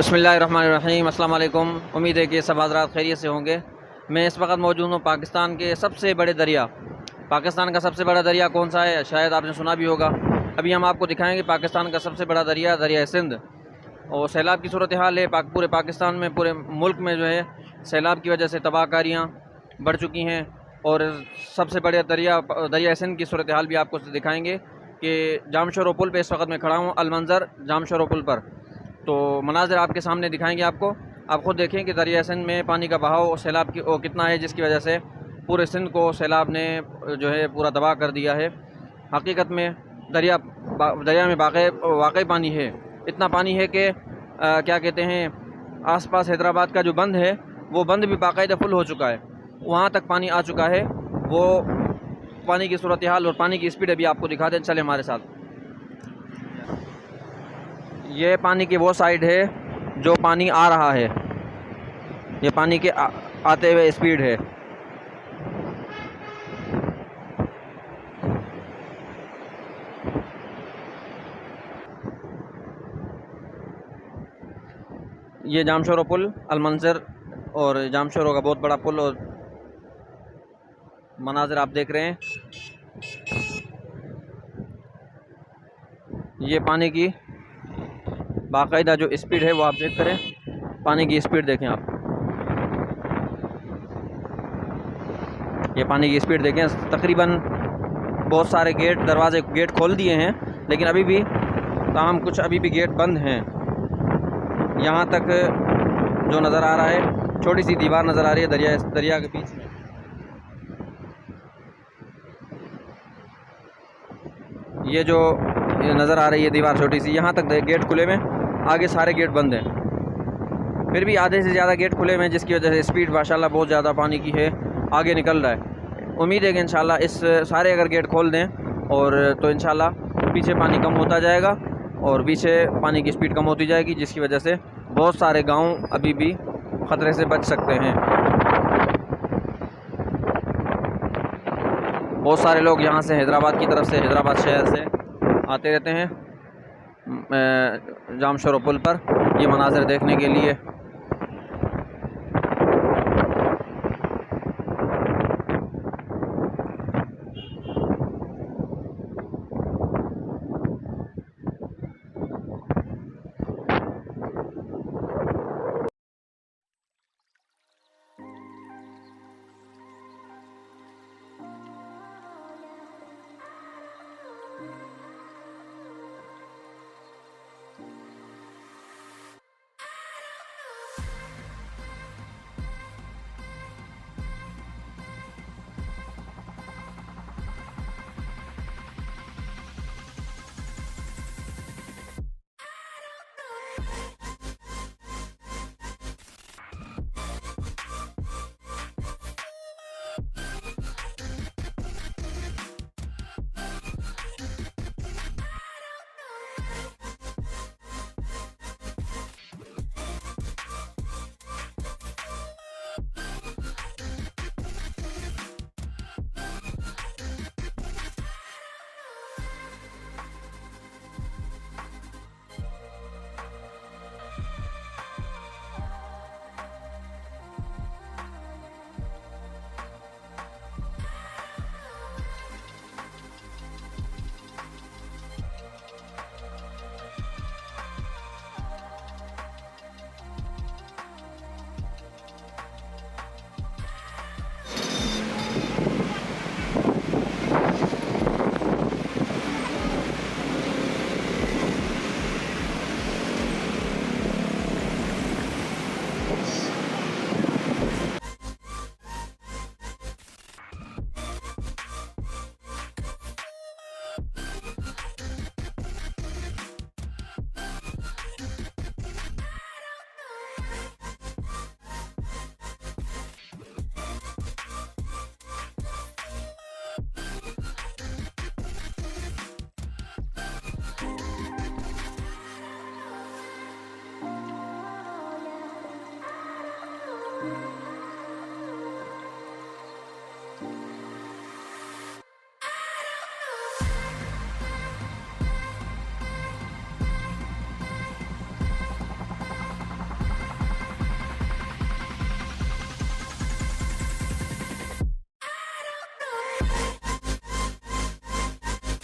बिस्मिल्लाहिर्रहमानिर्रहीम। अस्सलाम वालेकुम। उम्मीद है कि सब हज़रात खैरियत से होंगे। मैं इस वक्त मौजूद हूँ पाकिस्तान के सबसे बड़े दरिया। पाकिस्तान का सबसे बड़ा दरिया कौन सा है, शायद आपने सुना भी होगा। अभी हम आपको दिखाएंगे पाकिस्तान का सबसे बड़ा दरिया, दरिया सिंध। और सैलाब की सूरत हाल है पूरे पाकिस्तान में, पूरे मुल्क में जो है सैलाब की वजह से तबाहकारियाँ बढ़ चुकी हैं। और सबसे बड़े दरिया सिंध की सूरत हाल भी आपको दिखाएँगे कि जामशोरो पुल पर इस वक्त मैं खड़ा हूँ, अलमंज़र जामशोरो पुल पर। तो मनाज़िर आपके सामने दिखाएंगे आपको। आप ख़ुद देखें कि दरिया सिंध में पानी का बहाव और सैलाब की कितना है, जिसकी वजह से पूरे सिंध को सैलाब ने जो है पूरा तबाह कर दिया है। हकीकत में दरिया में वाकई पानी है। इतना पानी है कि क्या कहते हैं, आसपास हैदराबाद का जो बंद है वो बंद भी बाकायदा फुल हो चुका है, वहाँ तक पानी आ चुका है। वो पानी की सूरत हाल और पानी की स्पीड अभी आपको दिखा दें, चले हमारे साथ। ये पानी की वो साइड है जो पानी आ रहा है, ये पानी के आते हुए स्पीड है। ये जामशोरो पुल, अलमंज़र और जामशोरो का बहुत बड़ा पुल और मनाज़िर आप देख रहे हैं। ये पानी की बाकायदा जो स्पीड है वो आप चेक करें, पानी की स्पीड देखें आप। ये पानी की स्पीड देखें। तकरीबन बहुत सारे गेट खोल दिए हैं, लेकिन अभी भी कुछ अभी भी गेट बंद हैं। यहाँ तक जो नज़र आ रहा है, छोटी सी दीवार नज़र आ रही है दरिया के बीच में। ये जो नज़र आ रही है दीवार छोटी सी, यहाँ तक गेट खुले में, आगे सारे गेट बंद हैं। फिर भी आधे से ज़्यादा गेट खुले में, जिसकी वजह से स्पीड माशाल्लाह बहुत ज़्यादा पानी की है, आगे निकल रहा है। उम्मीद है कि इंशाल्लाह इस सारे अगर गेट खोल दें और तो इंशाल्लाह पीछे पानी कम होता जाएगा और पीछे पानी की स्पीड कम होती जाएगी, जिसकी वजह से बहुत सारे गाँव अभी भी ख़तरे से बच सकते हैं। बहुत सारे लोग यहाँ से हैदराबाद की तरफ से, हैदराबाद शहर से आते रहते हैं जामशोरो पुल पर ये मनाज़िर देखने के लिए।